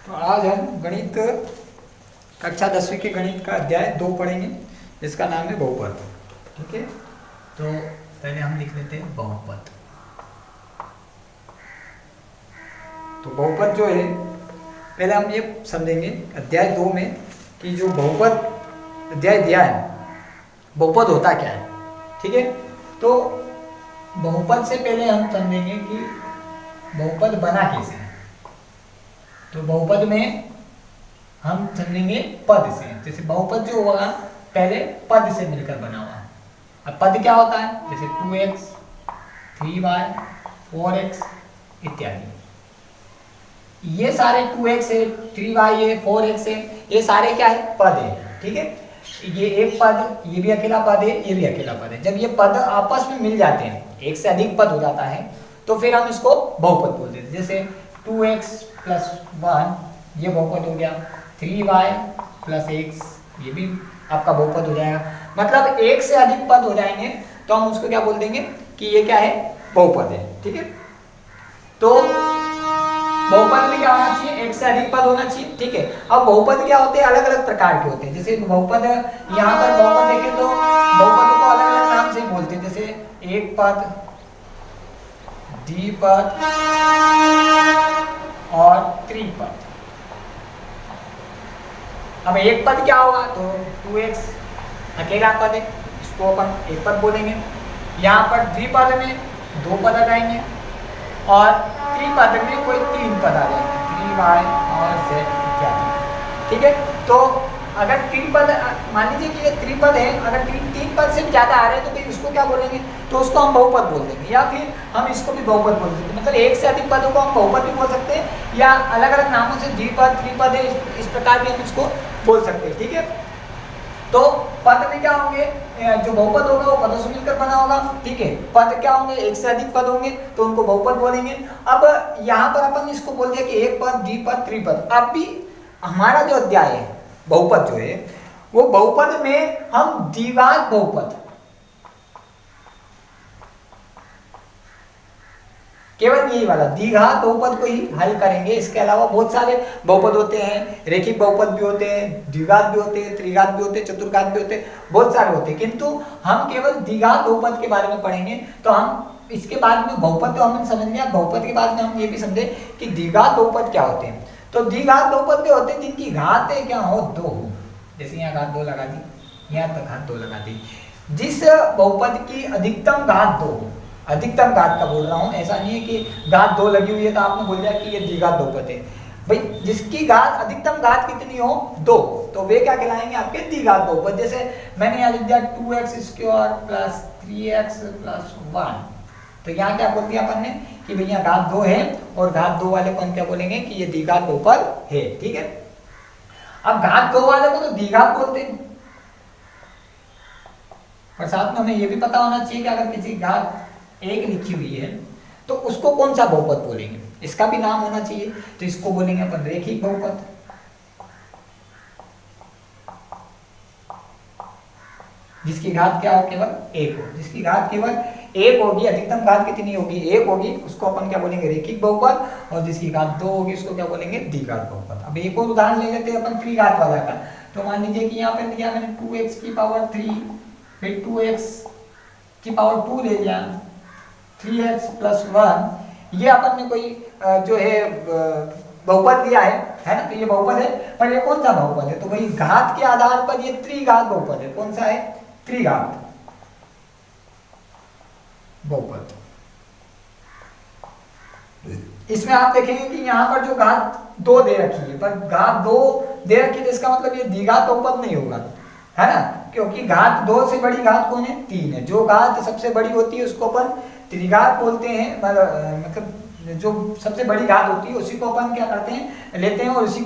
तो आज हम गणित कक्षा 10वीं के गणित का अध्याय 2 पढ़ेंगे जिसका नाम है बहुपद। ठीक है, तो पहले हम लिख लेते हैं बहुपद। तो बहुपद जो है पहले हम ये समझेंगे अध्याय 2 में कि जो बहुपद अध्याय दिया है बहुपद होता क्या है। ठीक है, तो बहुपद से पहले हम समझेंगे कि बहुपद बना कैसे है। तो बहुपद में हम समझेंगे पद से, जैसे बहुपद जो होगा पहले पद से मिलकर बना हुआ है। अब पद क्या होता है, जैसे 2x 3y 4x इत्यादि। ये सारे 2x है 3y है 4x है, ये सारे क्या है पद है। ठीक है, ये एक पद, ये भी अकेला पद है, ये भी अकेला पद है। जब ये पद आपस में मिल जाते हैं, एक से अधिक पद हो जाता है, तो फिर हम इसको बहुपद बोलते हैं। जैसे 2x + 1 ये बहुपद हो गया, 3y + x ये भी आपका बहुपद हो जाएगा। मतलब एक से अधिक पद हो जाएंगे तो हम उसको क्या बोल देंगे कि ये क्या है, बहुपद है। ठीक है, तो बहुपद में क्या होना चाहिए, एक से अधिक पद होना चाहिए। ठीक है, अब बहुपद क्या होते हैं, अलग अलग प्रकार के होते हैं। जैसे बहुपद यहाँ पर बहुपद देखें तो बहुपद को अलग अलग नाम से बोलते हैं, जैसे एक पद, द्विपद और त्रिपद। अब एक पद क्या होगा, तो 2x अकेला पद है, इसको अपन एक पद बोलेंगे। यहाँ पर द्विपद में 2 पद आ जाएंगे और त्रिपद में कोई 3 पद आ जाएंगे, 3y और z इत्यादि। ठीक है, तो अगर त्रिपद मान लीजिए कि ये त्रिपद है, अगर 3 पद से ज्यादा आ रहे हैं तो फिर इसको क्या बोलेंगे, तो उसको हम बहुपद बोल देंगे, या फिर हम इसको भी बहुपद बोल सकते हैं। मतलब एक से अधिक पदों को हम बहुपद भी बोल सकते हैं, या अलग अलग नामों से द्विपद त्रिपद है, इस प्रकार भी हम इसको बोल सकते हैं। ठीक है, तो पद में क्या होंगे, जो बहुपद होगा वो पदों से मिलकर बना होगा। ठीक है, पद क्या होंगे, एक से अधिक पद होंगे तो उनको बहुपद बोलेंगे। अब यहाँ पर अपन इसको बोल दिया कि एक पद द्विपद त्रिपद। अब भी हमारा जो अध्याय है बहुपद जो है वो बहुपद में हम द्विघात बहुपद, केवल यही वाला द्विघात बहुपद को ही हल करेंगे। इसके अलावा बहुत सारे बहुपद होते हैं, रेखिक बहुपद भी होते हैं, द्विघात भी होते हैं, त्रिघात भी होते हैं, चतुर्घात भी होते हैं, बहुत सारे होते हैं, किंतु हम केवल द्विघात बहुपद के बारे में पढ़ेंगे। तो हम इसके बाद में बहुपद तो हमने समझ लिया, बहुपद के बाद में हम ये भी समझे कि द्विघात बहुपद क्या होते हैं। तो द्विघात बहुपद भी होते हैं जिनकी घात क्या हो, 2 हो। जैसे यहाँ घात 2 लगा दी, यहाँ तक घात 2 लगा दी। जिस बहुपद की अधिकतम घात 2 हो, अधिकतम घात का बोल रहा हूं, ऐसा नहीं है कि घात 2 लगी हुई है तो आपने बोल दिया कि ये द्विघात बहुपद है। भाई जिसकी घात अधिकतम घात कितनी हो, 2, तो वे क्या कहलाएंगे, आपके द्विघात बहुपद। जैसे मैंने यहाँ लिख दिया 2x² + 3x + 1, तो यहाँ क्या बोल दिया अपन ने कि भैया घात 2 है और घात 2 वाले को हम क्या बोलेंगे कि ये द्विघात बहुपद है। ठीक है, अब घात 2 वाले को तो द्विघात बोलते हैं, और साथ में हमें ये भी पता होना चाहिए कि अगर किसी घात 1 लिखी हुई है तो उसको कौन सा बहुपद बोलेंगे, इसका भी नाम होना चाहिए। तो इसको बोलेंगे अपन रेखिक बहुपद। जिसकी घात क्या हो, केवल 1 हो। जिसकी घात केवल 1 होगी, अधिकतम घात कितनी होगी, 1 होगी, उसको अपन क्या बोलेंगे, रेखिक बहुपद। और जिसकी घात 2 होगी उसको क्या बोलेंगे, द्विघात बहुपद। अब एक और उदाहरण ले लेते हैं अपन त्रिघात वाला का। तो मान लीजिए कि यहाँ पे लिया मैंने 2x⁻3, फिर 2x⁻2 ले लिया, 3x + 1, ये अपन ने कोई जो है बहुपद लिया है ना, तो ये बहुपद है। पर ये कौन सा बहुपद है, तो भाई घात के आधार पर ये त्रिघात बहुपद है। कौन सा है, त्रिघात बहुपद। इसमें आप देखेंगे कि यहाँ पर जो घात 2 दे रखी है, पर घात 2 दे रखी है तो इसका मतलब ये द्विघात बहुपद नहीं होगा, है ना, क्योंकि घात 2 से बड़ी घात कौन है, 3 है। जो घात सबसे बड़ी होती है उसको अपन त्रिघात बोलते हैं, मतलब जो सबसे बड़ी घात होती है उसी को अपन क्या करते हैं, लेते हैं, और उसी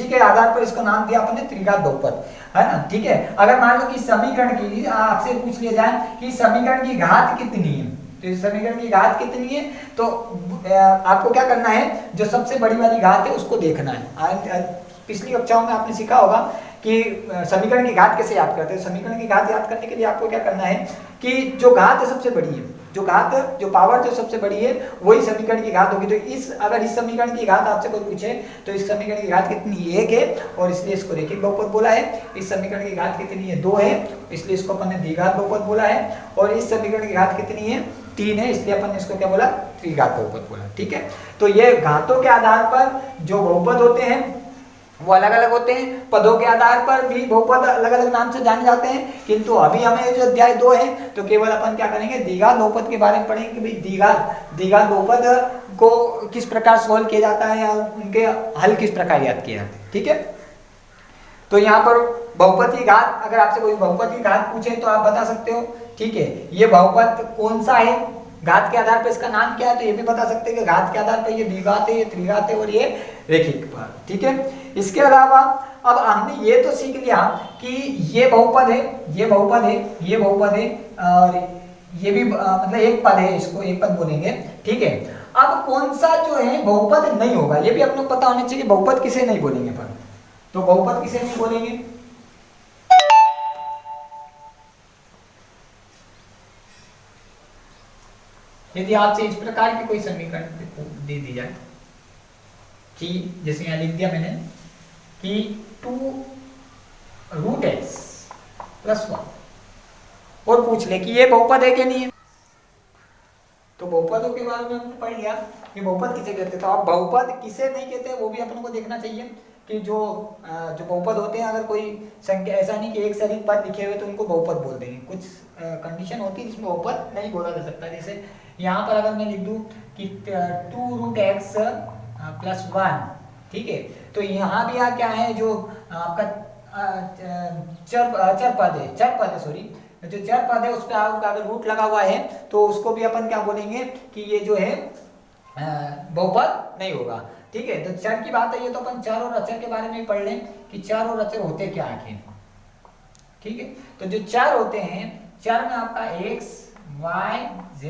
के आधार पर इसको नाम दिया अपन ने त्रिघात बहुपद, है ना। ठीक है, अगर मान लो कि समीकरण की आपसे पूछ लिया जाए कि समीकरण की घात कितनी है, तो इस समीकरण की घात कितनी है, तो आपको क्या करना है, जो सबसे बड़ी वाली घात है उसको देखना है। पिछली कक्षाओं में आपने सीखा होगा कि समीकरण की घात कैसे याद करते हैं। समीकरण की घात याद करने के लिए आपको क्या करना है कि जो घात है सबसे बड़ी है, जो घात, जो पावर जो सबसे बड़ी है वही समीकरण की घात होगी। तो अगर इस समीकरण की घात आपसे कोई पूछे तो इस समीकरण की घात कितनी, 1 है, और इसलिए इसको रैखिक बहुपद बोला है। इस समीकरण की घात कितनी है, 2 है, इसलिए इसको अपन ने द्विघात बहुपद बोला है। और इस समीकरण की घात कितनी है, 3 है, इसलिए अपन ने इसको क्या बोला, त्रिघात बहुपद बोला। ठीक है, तो ये घातों के आधार पर जो बहुपद होते हैं वो अलग अलग होते हैं, पदों के आधार पर भी बहुपद अलग अलग नाम से जाने जाते हैं। किंतु अभी हमें जो अध्याय 2 है तो केवल अपन क्या करेंगे, द्विघात बहुपद के बारे में पढ़ेंगे कि भाई द्विघात बहुपद को किस प्रकार सोल्व किया जाता है या उनके हल किस प्रकार याद किए जाते हैं। ठीक है, तो यहाँ पर बहुपद की घात, अगर आपसे कोई बहुपद की घात पूछे तो आप बता सकते हो। ठीक है, ये बहुपद कौन सा है, घात के आधार पर इसका नाम क्या है, तो ये भी बता सकते हैं कि घात के आधार पर ये द्विघात है, ये त्रिघात है और ये रैखिक पर। ठीक है, इसके अलावा अब हमने ये तो सीख लिया कि ये बहुपद है, ये बहुपद है, ये बहुपद है, और ये भी मतलब एक पद है, इसको एक पद बोलेंगे। ठीक है, अब कौन सा जो है बहुपद नहीं होगा, ये भी अपने को पता होना चाहिए कि बहुपद किसे नहीं बोलेंगे पर। तो बहुपद किसे नहीं बोलेंगे, यदि आपसे इस प्रकार की कोई समीकरण दे दी जाए कि जैसे यहां लिख दिया मैंने कि 2√x + 1 और पूछ ले कि ये बहुपद है कि नहीं है, तो बहुपदों के बारे में हमने पढ़ लिया कि बहुपद किसे कहते हैं। तो आप बहुपद किसे नहीं कहते वो भी अपन को देखना चाहिए कि जो बहुपद होते हैं, अगर कोई संख्या, ऐसा नहीं कि एक से अधिक पद लिखे हुए तो उनको बहुपद बोल देंगे, कुछ कंडीशन होती है जिसमें बहुपद नहीं बोला जा सकता। जैसे यहाँ पर अगर मैं लिख दूं कि 2√x + 1, ठीक है, तो यहाँ भी क्या है, जो आपका चर पद है सॉरी, जो चर पद है उस पर आपका अगर रूट लगा हुआ है तो उसको भी अपन क्या बोलेंगे कि ये जो है बहुपद नहीं होगा। ठीक है, तो चर की बात है, ये तो अपन चर और अचर के बारे में पढ़ लें कि चर और अचर होते क्या आखिर। ठीक है, तो जो चर होते हैं, चर में आपका x, y, z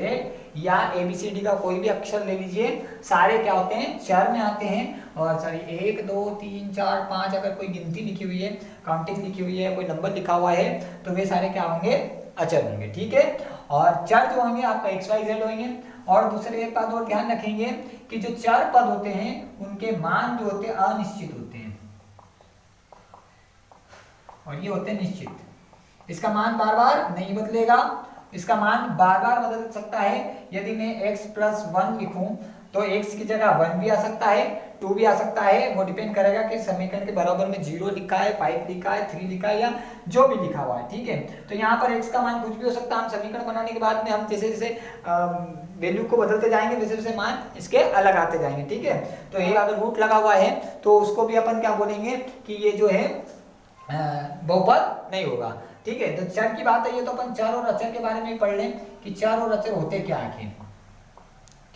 या ABCD का कोई भी अक्षर ले लीजिए, सारे क्या होते हैं, चर में आते हैं। और सॉरी 1 2 3 4 5 अगर कोई गिनती लिखी हुई है, काउंटिंग लिखी हुई है, कोई नंबर लिखा हुआ है, तो वे सारे क्या होंगे, अचर होंगे। ठीक है, और चर जो होंगे आपका x y z होंगे। और दूसरे एक बात और ध्यान रखेंगे कि जो चर पद होते हैं उनके मान जो होते हैं अनिश्चित होते हैं और ये होते हैं निश्चित। इसका मान बार बार नहीं बदलेगा, इसका मान बार बार बदल सकता है। यदि मैं x + 1 लिखूं तो x की जगह 1 भी आ सकता है, 2 भी आ सकता है, वो डिपेंड करेगा कि समीकरण के बराबर में 0 लिखा है, 5 लिखा है, 3 लिखा है या जो भी लिखा हुआ है। ठीक है, तो यहाँ पर x का मान कुछ भी हो सकता है। हम समीकरण बनाने के बाद में हम जैसे जैसे वैल्यू को बदलते जाएंगे वैसे वैसे मान इसके अलग आते जाएंगे। ठीक है, तो ये अगर रूट लगा हुआ है तो उसको भी अपन क्या बोलेंगे कि ये जो है बहुपद नहीं होगा। ठीक है, तो चर की बात है, ये तो अपन चर और अचर के बारे में पढ़ लें कि चर और अचर होते क्या आखिर।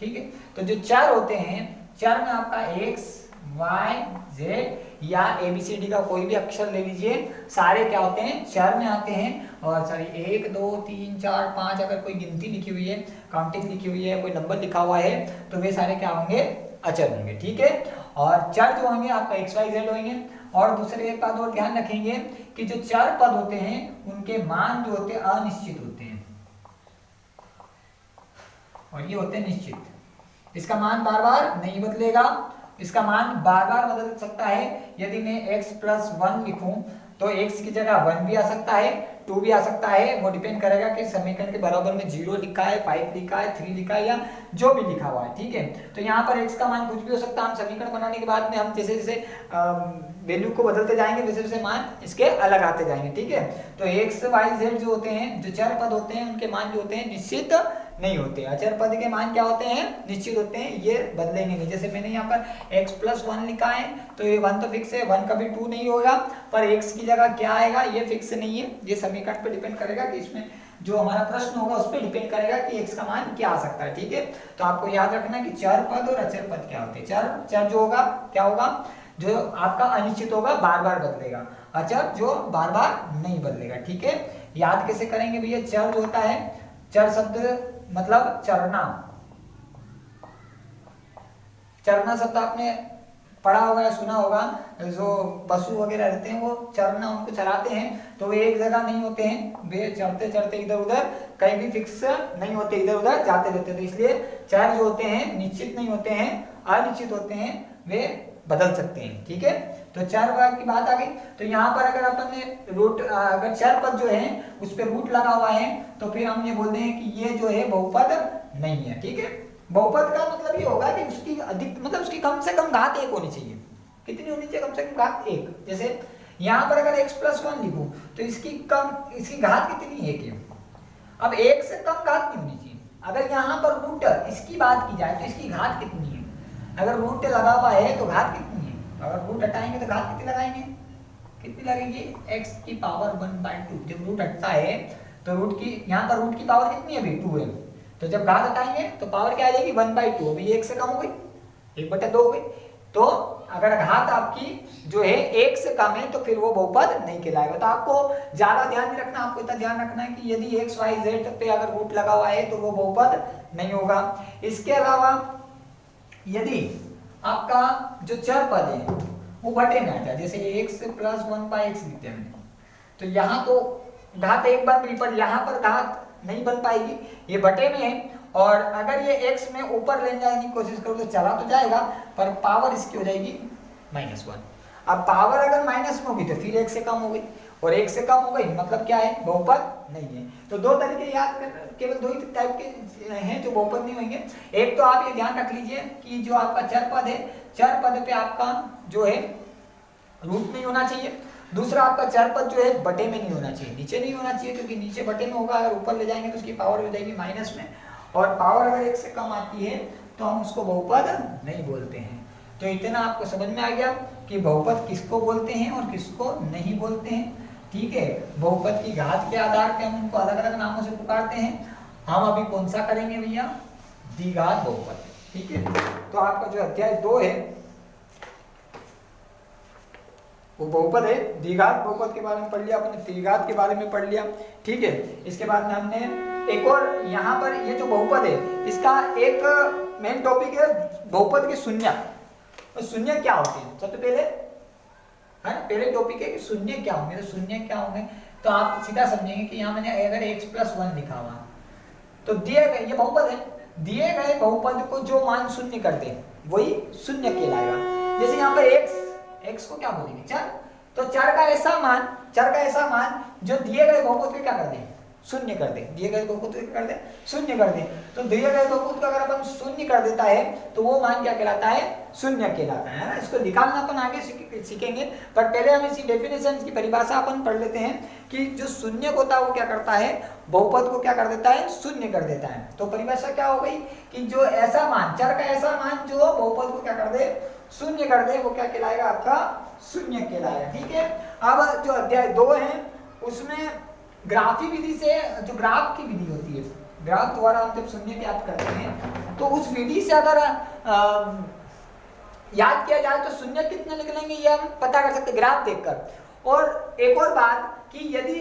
ठीक है, तो जो चर होते हैं, चर में आपका x, y, z या ABCD का कोई भी अक्षर ले लीजिए, सारे क्या होते हैं, चर में आते हैं। और सॉरी 1 2 3 4 5 अगर कोई गिनती लिखी हुई है, काउंटिंग लिखी हुई है, कोई नंबर लिखा हुआ है, तो वे सारे क्या होंगे, अचर होंगे। ठीक है, और चर जो होंगे आपका x y z होंगे। और दूसरे एक बात और ध्यान रखेंगे कि जो चर पद होते हैं उनके मान जो होते हैं अनिश्चित होते हैं और ये होते हैं निश्चित। इसका मान बार बार नहीं बदलेगा, इसका मान बार बार बदल सकता है। यदि मैं x + 1 लिखूं तो x की जगह 1 भी आ सकता है, 2 भी आ सकता है, वो डिपेंड करेगा कि समीकरण के बराबर में 0 लिखा है, 5 लिखा है, 3 लिखा है या जो भी लिखा हुआ है। ठीक है, तो यहाँ पर x का मान कुछ भी हो सकता है। हम समीकरण बनाने के बाद में हम जैसे जैसे वैल्यू को बदलते जाएंगे वैसे वैसे मान इसके अलग आते जाएंगे। ठीक है, तो x y z जो होते हैं, जो चर पद होते हैं, उनके मान जो होते हैं निश्चित नहीं होते। अचर पद के मान क्या होते हैं, निश्चित होते हैं, ये बदलेंगे नहीं। जैसे मैंने यहाँ पर x + 1 लिखा है तो ये 1 तो फिक्स है, 1 कभी 2 नहीं होगा, पर x की जगह क्या आएगा ये फिक्स नहीं है। ये समीकरण पे डिपेंड करेगा कि इसमें जो हमारा प्रश्न होगा उस पर डिपेंड करेगा कि x का मान क्या आ सकता है। ठीक है, तो आपको याद रखना कि चर पद और अचर पद क्या होते हैं। चर जो होगा क्या होगा, जो आपका अनिश्चित होगा, बार बार बदलेगा। अचर जो बार बार नहीं बदलेगा। ठीक है, याद कैसे करेंगे भैया, चर जो होता है, चर शब्द मतलब चरना, चरना शब्द आपने पढ़ा होगा या सुना होगा, जो पशु वगैरह रहते हैं वो चरना उनको चराते हैं तो वे एक जगह नहीं होते हैं, वे चरते चरते इधर उधर कहीं भी फिक्स नहीं होते, इधर उधर जाते रहते हैं। तो इसलिए चर जो होते हैं निश्चित नहीं होते हैं, अनिश्चित होते हैं, वे बदल सकते हैं। ठीक है, तो चर वर्ग की बात आ गई। तो यहाँ पर अगर अपन ने रूट, अगर चर पद जो है उस पर रूट लगा हुआ है तो फिर हम ये बोलते हैं कि ये जो है बहुपद नहीं है। ठीक है, बहुपद का मतलब ये होगा कि उसकी अधिक मतलब उसकी कम से कम घात 1 होनी चाहिए। कितनी होनी चाहिए? कम से कम घात 1। जैसे यहाँ पर अगर x+1 लिखूं तो इसकी घात कितनी है? 1 है। अब 1 से कम घात नहीं होनी चाहिए। अगर यहाँ पर रूट इसकी बात की जाए तो इसकी घात कितनी है? अगर रूट लगा हुआ है तो घात कितनी है? अगर रूट हटाएंगे तो घात कितनी लगाएंगे? कितनी लगेगी? x⁴ जब रूट हटता है तो रूट की, यहाँ पर रूट की पावर कितनी है अभी? 2 है। तो जब घात हटाएंगे तो पावर क्या आ जाएगी? 1/2। अभी 1 से कम हो गई, 1/2 हो गई। तो अगर घात आपकी जो है 1 से कम है तो फिर वो बहुपद नहीं कहलाएगा। तो आपको ज्यादा ध्यान नहीं रखना, आपको इतना ध्यान रखना है कि यदि x y z पे अगर रूट लगा हुआ है तो वो बहुपद नहीं होगा। इसके अलावा यदि आपका जो चर पद है वो बटे में आता है, जैसे x+1/x लिखते हैं, तो यहाँ तो घात 1 बन गई पर यहाँ पर घात नहीं बन पाएगी, ये बटे में है। और अगर ये x में ऊपर ले जाने की कोशिश करो तो चला तो जाएगा पर पावर इसकी हो जाएगी -1। अब पावर अगर माइनस में होगी तो फिर 1 से कम हो गई, और 1 से कम हो गई मतलब क्या है? बहुपद नहीं है। तो दो तरीके याद कर, केवल 2 ही टाइप के हैं जो बहुपद नहीं होंगे। एक तो आप ये ध्यान रख लीजिए कि जो आपका चर पद है, चर पद पे आपका जो है रूट नहीं होना चाहिए। दूसरा आपका चर पद जो है बटे में नहीं होना चाहिए, नीचे नहीं होना चाहिए, क्योंकि नीचे बटे में होगा, अगर ऊपर ले जाएंगे तो उसकी पावर हो जाएगी माइनस में, और पावर अगर 1 से कम आती है तो हम उसको बहुपद नहीं बोलते हैं। तो इतना आपको समझ में आ गया कि बहुपद किसको बोलते हैं और किसको नहीं बोलते हैं। ठीक है, बहुपद की घात के आधार पे हम उनको अलग अलग नामों से पुकारते हैं। हम अभी कौन सा करेंगे भैया? द्विघात बहुपद। ठीक है, तो आपका जो अध्याय 2 है वो बहुपद है। द्विघात बहुपद के बारे में पढ़ लिया आपने, त्रिघात के बारे में पढ़ लिया। ठीक है, इसके बाद में हमने एक और, यहाँ पर ये जो बहुपद है इसका एक मेन टॉपिक है बहुपद के शून्य। तो शून्य क्या होते हैं? सबसे पहले है ना, पहले टॉपिक है कि शून्य क्या होंगे। तो शून्य क्या होंगे तो आप सीधा समझेंगे कि यहाँ मैंने अगर x+1 लिखा हुआ तो दिए गए, ये बहुपद है, दिए गए बहुपद को जो मान शून्य कर दे वही शून्य कहलाएगा। जैसे यहाँ पर x को क्या बोलेंगे? चर। तो चर का ऐसा मान जो दिए गए बहुपद को क्या कर दे? शून्य कर दे। दिए गए बहुपद को कर दे? शून्य कर दे। तो दिए गए बहुपद को अगर अपन शून्य कर देता है तो वो मान क्या कहलाता है? शून्य कहलाता है ना। इसको निकालना अपन आगे सीखेंगे, पर पहले हम इसी डेफिनेशन की परिभाषा अपन पढ़ लेते हैं कि जो शून्य होता है वो क्या करता है? बहुपद को क्या कर देता है? शून्य कर देता है। तो परिभाषा क्या हो गई कि जो ऐसा मान, चर का ऐसा मान जो बहुपद को क्या कर दे? शून्य कर दे, वो क्या कहलाएगा? आपका शून्य कहलाएगा। ठीक है, अब जो अध्याय 2 है उसमें ग्राफी विधि से, जो ग्राफ की विधि होती है, ग्राफ द्वारा हम जब शून्य ज्ञात करते हैं तो उस विधि से अगर याद किया जाए तो शून्य कितने निकलेंगे ये हम पता कर सकते हैं ग्राफ देखकर। और एक और बात कि यदि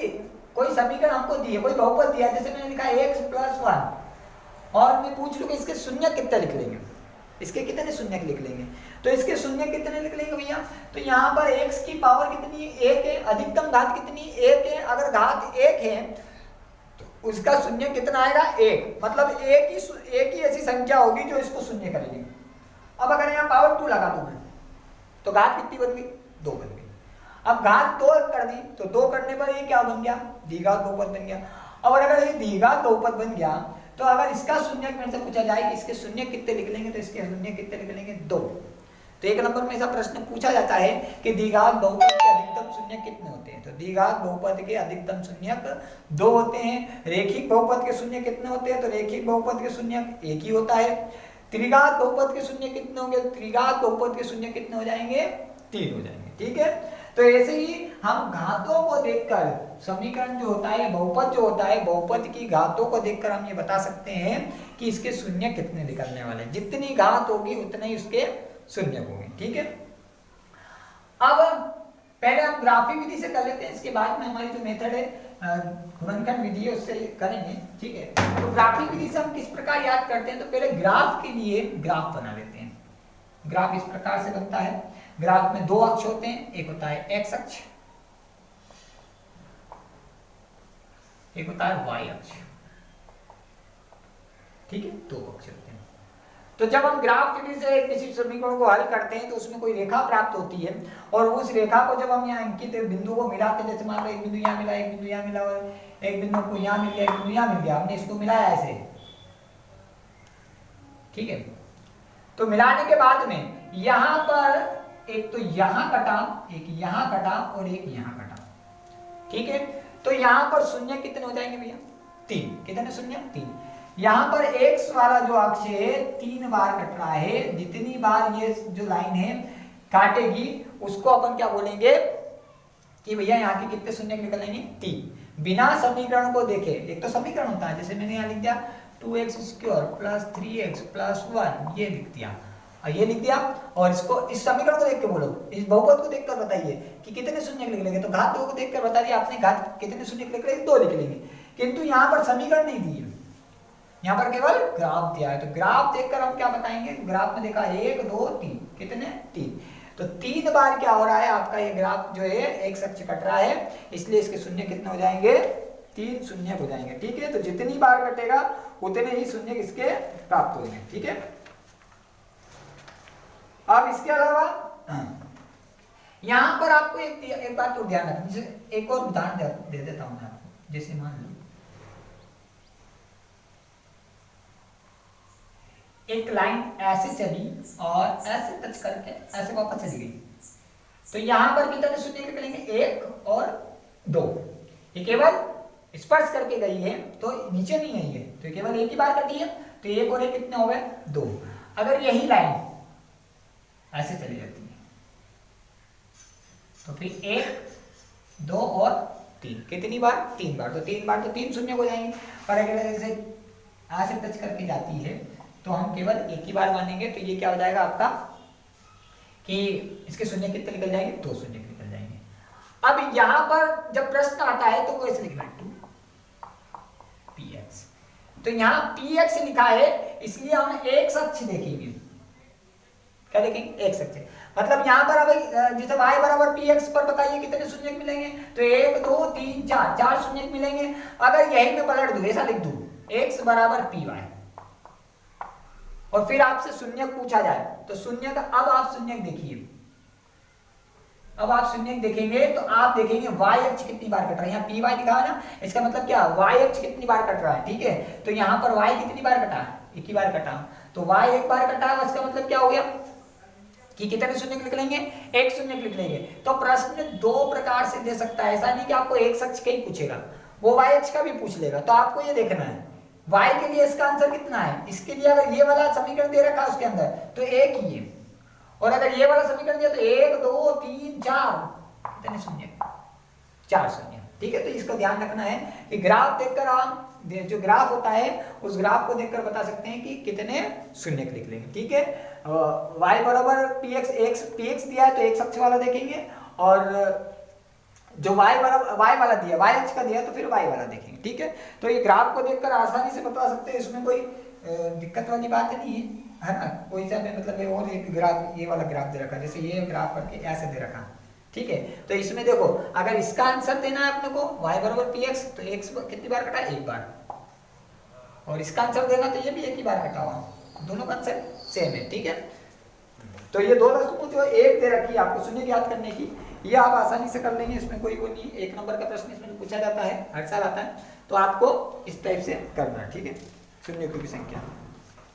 कोई समीकरण हमको दिए, कोई बहुपद दिया, जैसे मैंने लिखा x+1 और मैं पूछ लूं कि इसके शून्य कितने लिख लेंगे, इसके कितने शून्य लिख लेंगे, तो इसके शून्य कितने लिख लेंगे भैया? तो यहाँ पर x की पावर कितनी? 1 है। अधिकतम घात कितनी? 1 है। अगर घात 1 है तो उसका शून्य कितना आएगा? 1। मतलब एक ही ऐसी संख्या होगी जो इसको शून्य करेगी। अब अगर यहाँ पावर 2 लगा दूं मैं तो घात कितनी बन गई? 2 बन गई। अब घात 2 कर दी तो 2 करने पर ये क्या बन गया? द्विघात बहुपद बन गया। अब अगर ये द्विघात बहुपद बन गया तो अगर इसका शून्य मेरे से पूछा जाए कि इसके शून्य कितने लिख लेंगे, तो इसके शून्य कितने लिख लेंगे? 2। तो एक नंबर में ऐसा प्रश्न पूछा जाता है कि द्विघात बहुपद के अधिकतम शून्य कितने होते हैं? तो द्विघात बहुपद के अधिकतम शून्य 2 होते हैं। रेखिक बहुपद के शून्य कितने होते हैं? तो रेखिक बहुपद के शून्य 1 ही होता है। त्रिघात बहुपद के शून्य कितने होंगे? त्रिघात बहुपद के शून्य कितने हो जाएंगे? 3 हो जाएंगे। ठीक है, तो ऐसे ही हम घातों को देखकर समीकरण जो होता है, बहुपद जो होता है, बहुपद की घातों को देखकर हम ये बता सकते हैं कि इसके शून्य कितने निकलने वाले हैं। जितनी घात होगी उतने ही उसके शून्य होंगे। ठीक है, अब पहले हम ग्राफी विधि से कर लेते हैं, इसके बाद में हमारी जो मेथड है घनखंड विधि है उससे करेंगे। ठीक है, तो ग्राफी विधि से हम किस प्रकार याद करते हैं? तो पहले ग्राफ के लिए ग्राफ बना लेते हैं। ग्राफ इस प्रकार से बनता है। ग्राफ में दो अक्ष होते हैं, एक होता है एक्स अक्ष, एक होता है वाई अक्ष। ठीक है, दो अक्ष होते हैं। तो जब हम ग्राफ विधि से किसी समीकरण को हल करते हैं तो उसमें कोई रेखा प्राप्त होती है, और उस रेखा को जब हम यहाँ अंकित बिंदु को मिलाते हैं, जैसे मान लो एक बिंदु यहाँ मिला, एक बिंदु यहाँ मिला, और एक बिंदु को यहाँ मिल गया, एक बिंदु यहाँ मिल गया, हमने इसको मिलाया ऐसे। ठीक है, तो मिलाने के बाद में यहाँ पर एक तो यहाँ कटा, एक यहाँ कटा और एक यहाँ कटा। ठीक है, तो यहाँ पर शून्य कितने हो जाएंगे भैया? 3। कितने शून्य? 3। यहाँ पर x वाला जो अक्ष है 3 बार कट रहा है। जितनी बार ये जो लाइन है काटेगी उसको अपन क्या बोलेंगे कि भैया यहाँ के कितने शून्य निकलेंगे? 3। बिना समीकरण को देखे, एक तो समीकरण होता है, जैसे मैंने यहाँ लिख दिया 2x² प्लस 3x प्लस 1, ये लिख दिया, और ये लिख दिया, और इसको इस समीकरण को देख के बोलो, इस बहुपद को देखकर बताइए कि कितने शून्य निकलेंगे। तो घात 2 को देखकर बता दिया आपने, घात कितने शून्य निकलेंगे? 2 निकलेंगे। किंतु यहाँ पर समीकरण नहीं दिए, यहाँ पर केवल ग्राफ दिया है। तो ग्राफ देखकर हम क्या बताएंगे? ग्राफ में देखा 1 2 3, कितने? 3। तो 3 बार क्या हो रहा है आपका ये ग्राफ जो है एक्स अक्ष कट रहा है, इसलिए इसके शून्य कितने हो जाएंगे? 3 शून्य हो जाएंगे। ठीक है, तो जितनी बार कटेगा उतने ही शून्य किसके प्राप्त होंगे। ठीक है, अब इसके अलावा यहाँ पर आपको एक बात को ध्यान रखना, जैसे एक और उदाहरण दे देता हूं मैं आपको। जैसे मान लो एक लाइन ऐसे चली और ऐसे टच करके ऐसे वापस चली गई, तो यहां पर कितने शून्य निकलेंगे? 1 और 2। ये केवल स्पर्श करके गई है तो नीचे नहीं आई है, तो केवल एक ही बार कटी है, तो 1 और 1 कितने हो गए? 2। अगर यही लाइन ऐसे चली जाती है तो फिर 1 2 और 3, कितनी बार? 3 बार। तो 3 बार तो 3 शून्य हो जाएंगे। और अगर ऐसे ऐसे टच करके जाती है तो हम केवल एक ही बार मानेंगे, तो ये क्या हो जाएगा आपका कि इसके शून्य कितने निकल जाएंगे? 2 शून्य निकल जाएंगे। अब यहां पर जब प्रश्न आता है तो वो ऐसे लिखना है 2px, तो यहां px लिखा है, इसलिए हम x अक्ष देखेंगे। क्या देखेंगे? x अक्ष। मतलब यहां पर अब जैसे y बराबर px पर बताइए कितने शून्य मिलेंगे? तो 1 2 3 4 शून्य मिलेंगे। अगर यही मैं पलट दूं, ऐसा लिख दूं x बराबर py, और फिर आपसे शून्य पूछा जाए तो शून्य का, अब आप शून्य देखिए, अब आप शून्य देखेंगे तो आप देखेंगे y अक्ष कितनी बार कट रहा है। यहाँ py लिखा है ना, इसका मतलब क्या? y अक्ष कितनी बार कट रहा है। ठीक है, तो यहाँ पर y कितनी बार कटा? एक ही बार कटा, तो y एक बार कटा, इसका मतलब क्या हो गया कि कितने शून्य निकलेंगे? 1 शून्य निकलेंगे। तो प्रश्न 2 प्रकार से दे सकता है, ऐसा नहीं कि आपको x अक्ष का ही पूछेगा, वो y अक्ष का भी पूछ लेगा। तो आपको ये देखना है y के लिए इसका आंसर कितना है। इसके लिए अगर ये वाला समीकरण दे रखा है उसके अंदर तो 1 ही है, और अगर ये वाला समीकरण दिया तो 1 2 3 4, कितने शून्य? 4 शून्य। ठीक है, तो इसका ध्यान रखना है कि ग्राफ देखकर हम जो ग्राफ होता है उस ग्राफ को देखकर बता सकते हैं कि कितने शून्य निकलेंगे। ठीक है, y बराबर px दिया है तो x अक्ष वाला देखेंगे, और जो y वाला दिया, y अक्ष का दिया तो फिर y वाला देखेंगे। ठीक है, तो ये ग्राफ को देखकर आसानी से बता सकते हैं, इसमें कोई दिक्कत वाली बात नहीं है ना। कोई सा मतलब और एक ग्राफ, ये वाला ग्राफ दे रखा, जैसे ये ग्राफ करके ऐसे दे रखा। ठीक है, तो इसमें देखो अगर इसका आंसर देना है अपने को y बराबर px, तो x कितनी बार कटा? 1 बार, और इसका आंसर देना तो ये भी 1 ही बार कटा हुआ, दोनों का आंसर सेम है। ठीक है, तो ये 2 रस्मों जो 1 दे रखी है आपको शून्य ज्ञात करने की, ये आप आसानी से कर लेंगे, इसमें कोई वो नहीं। 1 नंबर का प्रश्न इसमें पूछा जाता है, हर साल आता है, तो आपको इस टाइप से करना है। ठीक है, शून्य की संख्या।